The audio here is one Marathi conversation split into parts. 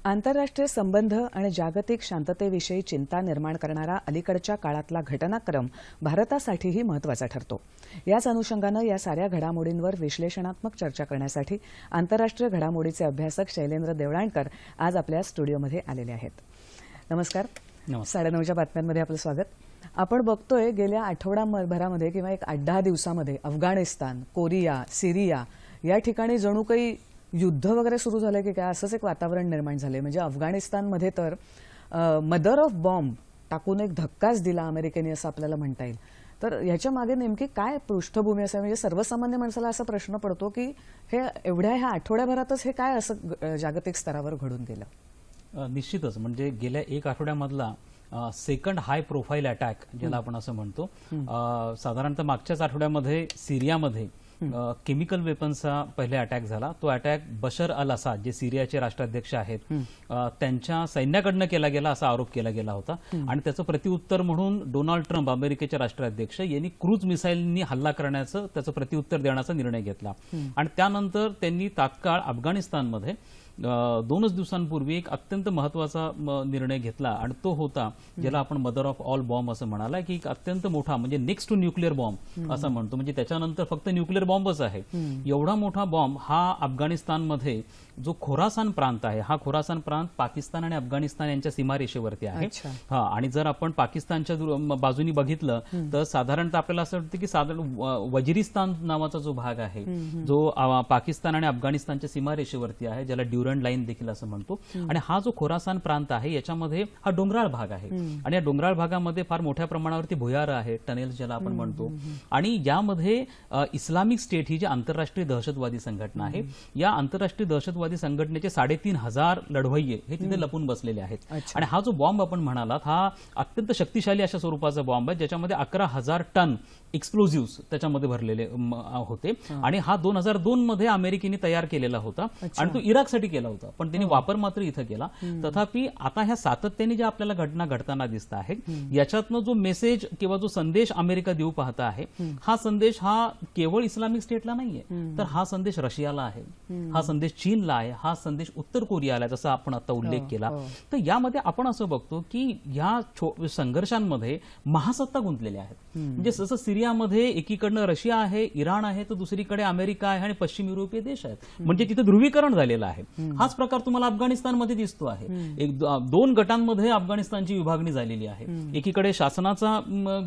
आंतरराष्ट्रीय संबंध आणि जागतिक शांततेविषयी चिंता निर्माण करणारा अलीकडच्या काळातला घटनाक्रम भारतासाठीही महत्त्वाचा ठरतो। याच अनुषंगाने या साऱ्या घडामोडींवर विश्लेषणात्मक चर्चा करण्यासाठी आंतरराष्ट्रीय घडामोडीचे अभ्यासक शैलेंद्र देवळाणकर आज आपल्या स्टुडिओमध्ये आलेले आहेत। नमस्कार। 9:30च्या बातम्यांमध्ये आपलं स्वागत। आपण बघतोय गेल्या आठवड्याभरामध्ये किंवा एक 8-10 दिवसांमध्ये अफगाणिस्तान, कोरिया, सिरिया या ठिकाणी जणू काही युद्ध वगैरे सुरू झाले की काय असंच एक वातावरण निर्माण झाले। म्हणजे अफगाणिस्तानमध्ये तर मदर ऑफ बॉम्ब टाकून एक धक्काच दिला अमेरिकेने असं आपल्याला म्हणता येईल। तर याच्या मागे नेमकी काय पृष्ठभूमी असेल? म्हणजे सर्वसामान्य माणसाला असा प्रश्न पडतो की हे ह्या आठवड्याभरातच हे काय असं जागतिक स्तरावर घडून गेलं? निश्चितच म्हणजे गेल्या एक आठवड्यामधला सेकंड हाय प्रोफाईल अटॅक ज्याला आपण असं म्हणतो, साधारणतः मागच्याच आठवड्यामध्ये सिरियामध्ये केमिकल वेपन्सचा पहिले अटॅक झाला। तो अटॅक बशर अल असाद जे सिरियाचे राष्ट्राध्यक्ष आहेत त्यांच्या सैन्याकडनं केला गेला असा आरोप केला गेला होता आणि त्याचं प्रत्युत्तर म्हणून डोनाल्ड ट्रम्प अमेरिकेचे राष्ट्राध्यक्ष यांनी क्रूज मिसाईलनी हल्ला करण्याचं त्याचं प्रत्युत्तर देण्याचा निर्णय घेतला आणि त्यानंतर त्यांनी तात्काळ अफगाणिस्तानमध्ये 2 दिवसांपूर्वी एक अत्यंत महत्त्वाचा निर्णय घेतला आणि तो होता ज्याला आपण मदर ऑफ ऑल बॉम्ब असं म्हणाला की एक अत्यंत मोठा म्हणजे नेक्स्ट टू न्यूक्लिअर बॉम्ब असं म्हणतो, म्हणजे त्याच्यानंतर फक्त न्यूक्लिअर बॉम्बच आहे एवढा मोठा बॉम्ब हा अफगाणिस्तानमध्ये जो खोरासान प्रांत आहे, हा खोरासान प्रांत पाकिस्तान आणि अफगाणिस्तान यांच्या सीमारेषेवरती आहे। आणि जर आपण पाकिस्तानच्या बाजूनी बघितलं तर साधारणतः आपल्याला असं वाटतं की साधारण वजिरिस्तान नावाचा जो भाग आहे जो पाकिस्तान आणि अफगाणिस्तानच्या सीमारेषेवरती आहे, ज्याला ड्युरंड लाईन देखील असं म्हणतो, आणि हा जो खोरासान प्रांत आहे याच्यामध्ये हा डोंगराळ भाग आहे आणि या डोंगराळ भागामध्ये फार मोठ्या प्रमाणावरती भुयारं आहे, टनेल्स ज्याला आपण म्हणतो, आणि यामध्ये इस्लामिक स्टेट ही जी आंतरराष्ट्रीय दहशतवादी संघटना आहे, या आंतरराष्ट्रीय दहशतवादी संघटनेचे 3,500 लढवय्ये हे तिथे लपून बसलेले आहेत। आणि हा जो बॉम्ब आपण म्हणालात हा अत्यंत शक्तिशाली अशा स्वरूपाचा बॉम्ब आहे ज्याच्यामध्ये 11,000 टन एक्सप्लोजिव्स त्याच्यामध्ये भरलेले होते आणि हा 2002 मध्ये अमेरिकेने तयार केलेला होता आणि तो इराकसाठी केला होता, पण त्यांनी वापर मात्र इथं केला। तथापि आता ह्या सातत्याने ज्या आपल्याला घटना घडताना दिसत आहेत याच्यातनं जो मेसेज किंवा जो संदेश अमेरिका देऊ पाहता आहे, हा संदेश हा केवळ इस्लामिक स्टेटला नाहीये, तर हा संदेश रशियाला आहे, हा संदेश चीनला आहे, हा संदेश उत्तर कोरियाला आहे, जसा आपण आता उल्लेख केला। तर यामध्ये आपण असं बघतो की या संघर्षांमध्ये महासत्ता गुंतलेल्या आहेत। म्हणजे जसं सिरियामध्ये एकीकडनं रशिया आहे, इराण आहे, तर दुसरीकडे अमेरिका आहे आणि पश्चिम युरोपीय देश आहेत, म्हणजे तिथे ध्रुवीकरण झालेलं आहे। हाच प्रकार तुम्हाला अफगाणिस्तानमध्ये दिसतो आहे। 2 गटांमध्ये अफगाणिस्तानची विभागणी झालेली आहे, एकीकडे शासनाचा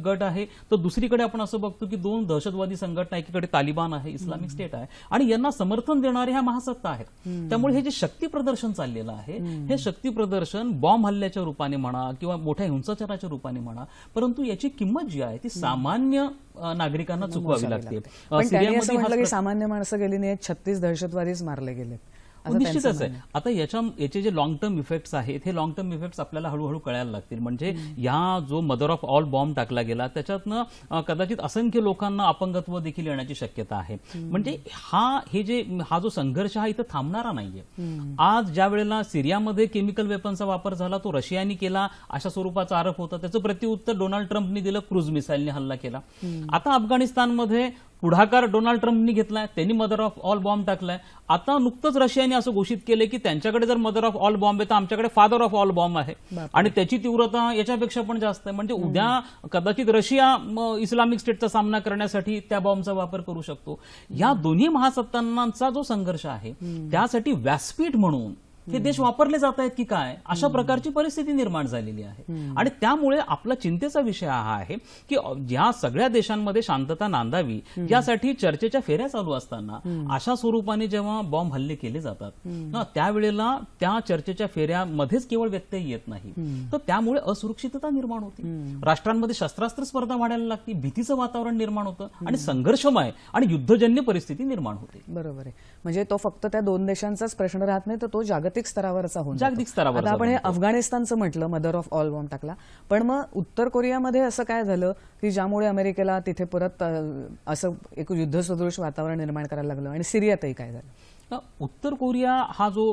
गट आहे तर दुसरीकडे आपण असं बघतो की 2 दहशतवादी संघटना, एकीकडे तालिबान आहे, इस्लामिक स्टेट आहे, आणि यांना समर्थन देणारे ह्या महासत्ता आहेत। त्यामुळे हे जे शक्ती प्रदर्शन चाललेलं आहे हे शक्ती प्रदर्शन बॉम्ब हल्ल्याच्या रूपाने म्हणा किंवा मोठ्या हिंसाचाराच्या रूपाने म्हणा, परंतु याची किंमत जी आहे ती सामान्य नागरिकांना चुकवावी लागते। पण त्यांनी असं म्हटलं की सामान्य माणसं गेली नाहीत, 36 दहशतवादीच मारले गेलेत। निश्चितच आहे। आता याचे जे लॉंग टर्म इफेक्ट्स आहेत हे लॉंग टर्म इफेक्ट्स आपल्याला हळूहळू कळायला लागतील। म्हणजे या जो मदर ऑफ ऑल बॉम्ब टाकला गेला त्याच्यातनं कदाचित असंख्य लोकांना अपंगत्व देखील येण्याची शक्यता आहे। म्हणजे हा जो संघर्ष हा इथं थांबणारा नाहीये। आज ज्या वेळेला सिरियामध्ये केमिकल वेपनचा वापर झाला तो रशियाने केला अशा स्वरूपाचा आरोप होता, त्याचं प्रत्युत्तर डोनाल्ड ट्रम्पने दिलं, क्रूज मिसाईलने हल्ला केला। आता अफगाणिस्तानमध्ये पुढाकार डोनाल्ड ट्रम्पनी घेतलाय, त्यांनी मदर ऑफ ऑल बॉम्ब टाकलाय। आता नुकतंच रशियाने असं घोषित केलं की त्यांच्याकडे जर मदर ऑफ ऑल बॉम्ब आहे तर आमच्याकडे फादर ऑफ ऑल बॉम्ब आहे आणि त्याची तीव्रता याच्यापेक्षा पण जास्त आहे। म्हणजे उद्या कदाचित रशिया इस्लामिक स्टेटचा सामना करण्यासाठी त्या बॉम्बचा वापर करू शकतो। या दोन्ही महासत्तांचा जो संघर्ष आहे त्यासाठी व्यासपीठ म्हणून हे देश वापरले जात आहेत की काय, अशा प्रकारची परिस्थिती निर्माण झालेली आहे। आणि त्यामुळे आपला चिंतेचा विषय हा आहे की या सगळ्या देशांमध्ये शांतता नांदावी यासाठी चर्चेच्या फेऱ्या चालू असताना अशा स्वरूपाने जेव्हा बॉम्ब हल्ले केले जातात त्यावेळेला त्या चर्चेच्या फेऱ्यामध्येच केवळ व्यत्यय येत नाही, तर त्यामुळे असुरक्षितता निर्माण होते, राष्ट्रांमध्ये शस्त्रास्त्र स्पर्धा वाढायला लागते, भीतीचं वातावरण निर्माण होतं आणि संघर्षमय आणि युद्धजन्य परिस्थिती निर्माण होते। बरोबर आहे। म्हणजे तो फक्त त्या 2 देशांचाच प्रश्न राहत नाही, तर तो जागतिक स्तरावरचा होऊन जागतिक स्तरावर। आता आपण हे अफगाणिस्तानचं म्हटलं मदर ऑफ ऑल बॉम्ब टाकला, पण मग उत्तर कोरियामध्ये असं काय झालं की ज्यामुळे अमेरिकेला तिथे परत असं एक युद्धसदृश वातावरण निर्माण करायला लागलं, आणि सिरियातही काय झालं? उत्तर कोरिया हा जो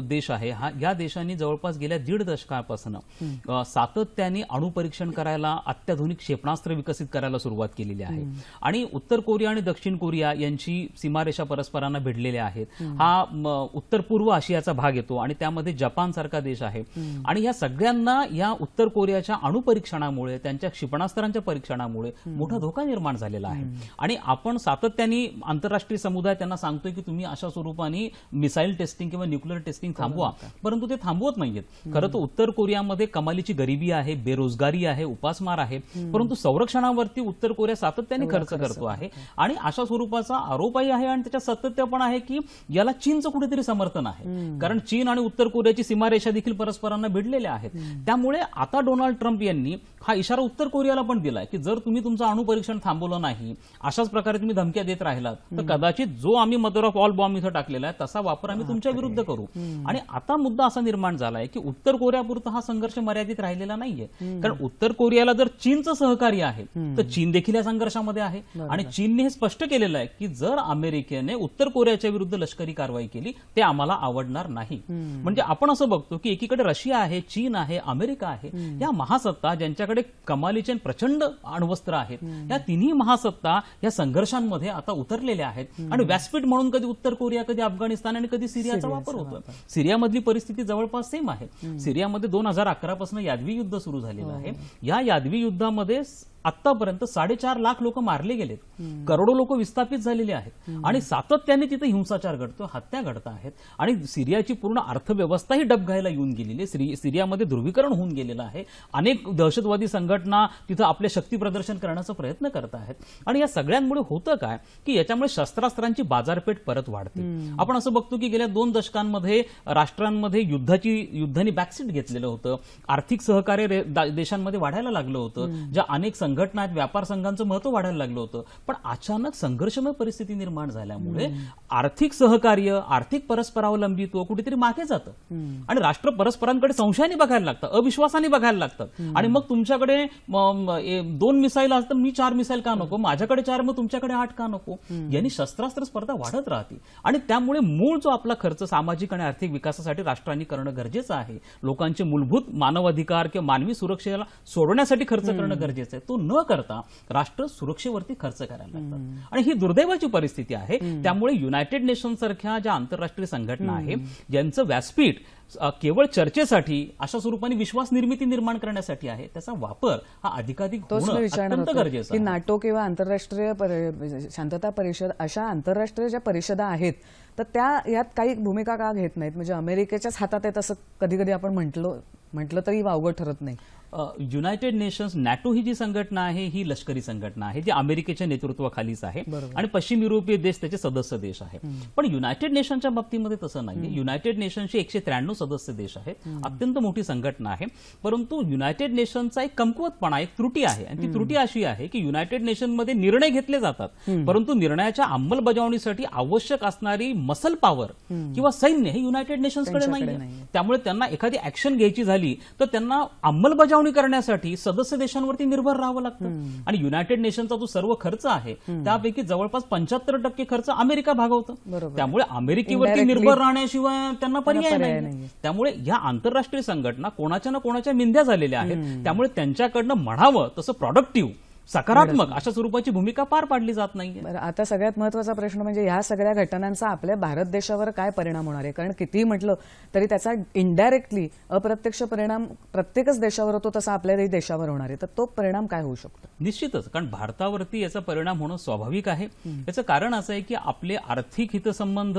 देश आहे या देशाने जवळपास गेल्या 1.5 दशकापासून सातत्याने अणुपरीक्षण करायला, अत्याधुनिक क्षेपणास्त्र विकसित करायला सुरुवात केलेली आहे. आणि उत्तर कोरिया आणि दक्षिण कोरिया यांची सीमारेषा परस्परांना भिडलेल्या आहेत. हा उत्तर पूर्व आशियाचा भाग येतो आणि त्यामध्ये जपान सारखा देश आहे. आणि या सगळ्यांना या उत्तर कोरियाच्या अणुपरीक्षणामुळे, त्यांच्या क्षेपणास्त्रांच्या परीक्षणामुळे मोठा धोका निर्माण झालेला आहे. आणि आपण सातत्याने आंतरराष्ट्रीय समुदाय त्यांना सांगतोय की तुम्ही अशा स्वरूपाने मिसाईल टेस्टिंग किंवा न्यूक्लिअर टेस्टिंग थांबवा, परंतु ते थांबवत नाहीयेत. खरं तर उत्तर कोरियामध्ये कमालीची गरिबी आहे, बेरोजगारी आहे, उपासमार आहे, परंतु संरक्षणावरती उत्तर कोरिया सातत्याने खर्च करतो आहे. आणि अशा स्वरूपाचा आरोपही आहे आणि त्याच्या सातत्य पण आहे की याला चीनचं कुठेतरी समर्थन आहे. कारण चीन आणि उत्तर कोरियाची सीमारेषा देखील परस्परांना भिडलेल्या आहेत. त्यामुळे आता डोनाल्ड ट्रम्प यांनी हा इशारा उत्तर कोरियाला पण दिलाय की जर तुम्ही तुमचं अणुपरीक्षण थांबवलं नाही, अशाच प्रकारे तुम्ही धमक्या देत राहिलात तर कदाचित जो आम्ही मदर ऑफ ऑल बॉम्ब इथं टाकलेला आहे तसा वापर आम्ही तुमच्या विरुद्ध करू. आणि आता मुद्दा असा निर्माण झालाय की उत्तर कोरियापुरता हा संघर्ष मर्यादित राहिलेला नाहीये. कारण उत्तर कोरियाला जर चीनचं सहकार्य आहे तर चीन देखील या संघर्षामध्ये आहे. आणि चीनने हे स्पष्ट केलेलं आहे की जर अमेरिकेने उत्तर कोरियाच्या विरुद्ध लष्करी कारवाई केली ते आम्हाला आवडणार नाही. म्हणजे आपण असं बघतो की एकीकडे रशिया आहे, चीन आहे, अमेरिका आहे, या महासत्ता ज्यांच्याकडे कमालीचे प्रचंड अण्वस्त्र आहेत, या तिन्ही महासत्ता या संघर्षांमध्ये आता उतरलेल्या आहेत. आणि व्यासपीठ म्हणून कधी उत्तर कोरिया, कधी अफगाणिस्तान आणि कधी सिरियाचा वापर होतो. सिरियामधली परिस्थिती जवळपास सेम आहे. सिरियामध्ये 2011 पासून यादवी युद्ध सुरू झालेलं आहे. या यादवी युद्धामध्ये आतापर्यंत 4.5 लाख लोक मारले गेलेत, करोडो लोक विस्थापित झालेले आहेत. आणि सातत्याने तिथे हिंसाचार घडतो, हत्या घडत आहेत. आणि सिरियाची पूर्ण अर्थव्यवस्थाही डबघायला येऊन गेलेली आहे. सिरियामध्ये ध्रुवीकरण होऊन गेलेलं आहे. अनेक दहशतवादी संघटना तिथं आपले शक्ती प्रदर्शन करण्याचा प्रयत्न करत आहेत. आणि या सगळ्यांमुळे होतं काय की याच्यामुळे शस्त्रास्त्रांची बाजारपेठ परत वाढते. आपण असं बघतो की गेल्या 2 दशकांमध्ये राष्ट्रांमध्ये युद्धाने बॅकसीट घेतलेलं होतं. आर्थिक सहकार्य देशांमध्ये वाढायला लागलं होतं. ज्या अनेक संघटना आहेत, व्यापार संघांचं महत्व वाढायला लागलं होतं. पण अचानक संघर्षमय परिस्थिती निर्माण झाल्यामुळे आर्थिक सहकार्य, आर्थिक परस्परावलंबित्व कुठेतरी मागे जातं. आणि राष्ट्र परस्परांकडे संशयाने बघायला लागतात, अविश्वासाने बघायला लागतात. आणि मग तुमच्याकडे 2 मिसाईल असतात, मी 4 मिसाईल का नको, माझ्याकडे 4 मग तुमच्याकडे 8 का नको, यांनी शस्त्रास्त्र स्पर्धा वाढत राहते. आणि त्यामुळे मूळ जो आपला खर्च सामाजिक आणि आर्थिक विकासासाठी राष्ट्रांनी करणं गरजेचं आहे, लोकांचे मूलभूत मानव अधिकार किंवा मानवी सुरक्षेला सोडवण्यासाठी खर्च करणं गरजेचं आहे, तो न करता राष्ट्र सुरक्षेवरती खर्च करायला लागतात. आणि ही दुर्दैवाची परिस्थिती आहे. त्यामुळे युनायटेड नेशन सारख्या ज्या आंतरराष्ट्रीय संघटना आहेत, ज्यांचं व्यासपीठ केवळ चर्चेसाठी, अशा स्वरूपाने विश्वास निर्मिती निर्माण करण्यासाठी आहे, त्याचा वापर हा अधिकाधिक होणं अत्यंत गरजेचं की आहे. नाटो किंवा आंतरराष्ट्रीय शांतता परिषद अशा आंतरराष्ट्रीय ज्या परिषदा आहेत तर त्या यात काही भूमिका का घेत नाहीत? म्हणजे अमेरिकेच्याच हातात आहे तसं कधी कधी आपण म्हटलं तरी वावगं ठरत नाही. युनायटेड नेशन्स, नॅटो ही जी संघटना आहे ही लष्करी संघटना आहे, जी अमेरिकेच्या नेतृत्वाखालीच आहे. आणि पश्चिम युरोपीय देश त्याचे सदस्य देश आहे. पण युनायटेड नेशनच्या बाबतीमध्ये तसं नाही. युनायटेड नेशनचे 193 सदस्य देश आहेत, अत्यंत मोठी संघटना आहे. परंतु युनायटेड नेशनचा एक कमकुवतपणा, एक त्रुटी आहे. आणि ती त्रुटी अशी आहे की युनायटेड नेशनमध्ये निर्णय घेतले जातात, परंतु निर्णयाच्या अंमलबजावणीसाठी आवश्यक असणारी मसल पॉवर किंवा सैन्य हे युनायटेड नेशन्सकडे नाही. त्यामुळे त्यांना एखादी ऍक्शन घ्यायची झाली तर त्यांना अंमलबजावणी करण्यासाठी सदस्य देशांवरती निर्भर राहावं लागतं. आणि युनायटेड नेशनचा जो सर्व खर्च आहे त्यापैकी जवळपास 75% खर्च अमेरिका भागवतं. त्यामुळे अमेरिकेवरती निर्भर राहण्याशिवाय त्यांना पर्याय नाही. त्यामुळे या आंतरराष्ट्रीय संघटना कोणाच्या ना कोणाच्या मिंध्या झालेल्या आहेत. त्यामुळे त्यांच्याकडनं म्हणावं तसं प्रॉडक्टिव्ह, सकारात्मक अशा स्वरूपाची भूमिका पार पाडली जात नाहीये. आता सगळ्यात महत्वाचा प्रश्न म्हणजे ह्या सगळ्या घटनांचा आपल्या भारत देशावर काय परिणाम होणार आहे? कारण कितीही म्हटलं तरी त्याचा इनडायरेक्टली अप्रत्यक्ष परिणाम प्रत्येकच देशावर होतो, तसा आपल्याही देशावर होणार आहे. तर तो परिणाम काय होऊ शकतो? निश्चितच, कारण भारतावरती याचा परिणाम होणं स्वाभाविक आहे. याचं कारण असं आहे की आपले आर्थिक हितसंबंध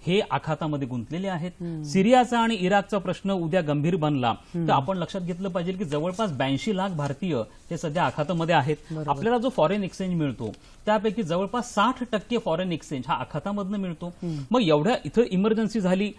हे आखातामध्ये गुंतलेले आहेत. सिरियाचा आणि इराकचा प्रश्न उद्या गंभीर बनला तर आपण लक्षात घेतलं पाहिजे की जवळपास 82 लाख भारतीय हे सध्या आखातामध्ये आहेत. आपल्याला जो फॉरेन एक्सचेंज मिळतो त्यापैकी जवळपास 60% फॉरेन एक्सचेंज हा आखातामधनं मिळतो. मग एवढ्या इथं इमर्जन्सी झाली,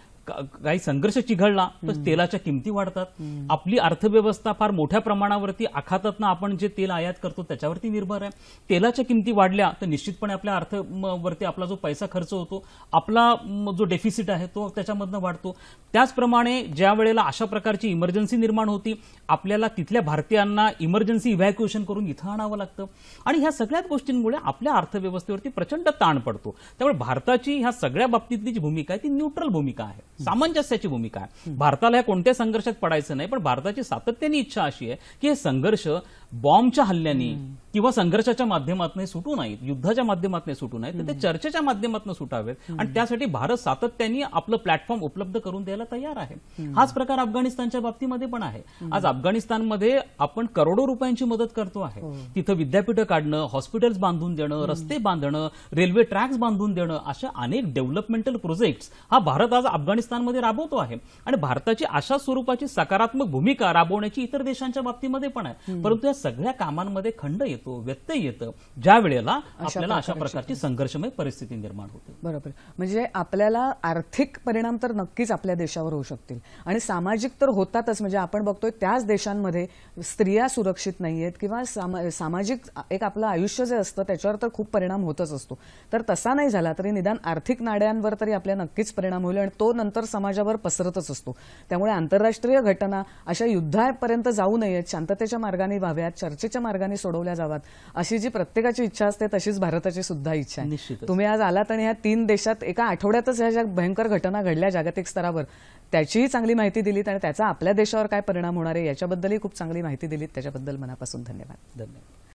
काही संघर्ष चिघळला तर तेलाच्या किमती वाढतात. आपली अर्थव्यवस्था फार मोठ्या प्रमाणावरती आखातातनं आपण जे तेल आयात करतो त्याच्यावरती निर्भर आहे. तेलाच्या किमती वाढल्या तर निश्चितपणे आपल्या अर्थवरती आपला जो पैसा खर्च होतो, आपला जो डेफिसिट आहे तो त्याच्यामधनं वाढतो. त्याचप्रमाणे ज्या वेळेला अशा प्रकारची इमर्जन्सी निर्माण होती, आपल्याला तिथल्या भारतीयांना इमर्जन्सी इव्हॅक्युएशन करून इथं आणावं लागतं आणि ह्या सगळ्याच गोष्टींमुळे आपल्या अर्थव्यवस्थेवरती प्रचंड ताण पडतो. त्यामुळे भारताची ह्या सगळ्या बाबतीतली जी भूमिका आहे ती न्यूट्रल भूमिका आहे, सामंजस्याची भूमिका आहे. भारताला या कोणत्या संघर्षात पडायचं नाही, पण भारताची सातत्याने इच्छा अशी आहे की हे संघर्ष बॉम्बच्या हल्ल्याने किंवा संघर्षाच्या माध्यमातून सुटू नाहीत, युद्धाच्या माध्यमातून सुटू नाहीत, तर ते चर्चेच्या माध्यमातून सुटावेत आणि त्यासाठी भारत सातत्याने आपलं प्लॅटफॉर्म उपलब्ध करून द्यायला तयार आहे. हाच प्रकार अफगाणिस्तानच्या बाबतीमध्ये पण आहे. आज अफगाणिस्तानमध्ये आपण करोडो रुपयांची मदत करतो आहे. तिथं विद्यापीठं काढणं, हॉस्पिटल्स बांधून देणं, रस्ते बांधणं, रेल्वे ट्रॅक्स बांधून देणं, अशा अनेक डेव्हलपमेंटल प्रोजेक्ट्स हा भारत आज अफगाणिस्तानमध्ये राबवतो आहे आणि भारताची अशा स्वरूपाची सकारात्मक भूमिका राबवण्याची इतर देशांच्या बाबतीमध्ये पण आहे. परंतु या सगळ्या कामांमध्ये खंड येतो, व्यत्यय येतं ज्या वेळेला आपल्याला अशा प्रकारची संघर्षमय परिस्थिती निर्माण होते. बरोबर. म्हणजे आपल्याला आर्थिक परिणाम तर नक्कीच आपल्या देशावर होऊ शकतील आणि सामाजिक तर होतातच. म्हणजे आपण बघतोय त्याच देशांमध्ये स्त्रिया सुरक्षित नाहीयेत किंवा सामाजिक एक आपलं आयुष्य जे असतं त्याच्यावर तर खूप परिणाम होतच असतो. तर तसा नाही झाला तरी निदान आर्थिक नाड्यांवर तरी आपल्या नक्कीच परिणाम होईल आणि तो नंतर समाजावर पसरतच असतो. त्यामुळे आंतरराष्ट्रीय घटना अशा युद्धापर्यंत जाऊ नयेत, शांततेच्या मार्गाने व्हाव्यात, चर्चेच्या मार्गाने सोडवल्या जाव्यात, अशी जी प्रत्येकाची इच्छा असते तशीच भारताची सुद्धा इच्छा आहे. निश्चितच. तुम्ही आज आलात आणि ह्या 3 देशात एका आठवड्यातच ह्या ज्या भयंकर घटना घडल्या जागतिक स्तरावर त्याचीही चांगली माहिती दिलीत आणि त्याचा आपल्या देशावर काय परिणाम होणार आहे याच्याबद्दलही खूप चांगली माहिती दिलीत. त्याच्याबद्दल मनापासून धन्यवाद. धन्यवाद.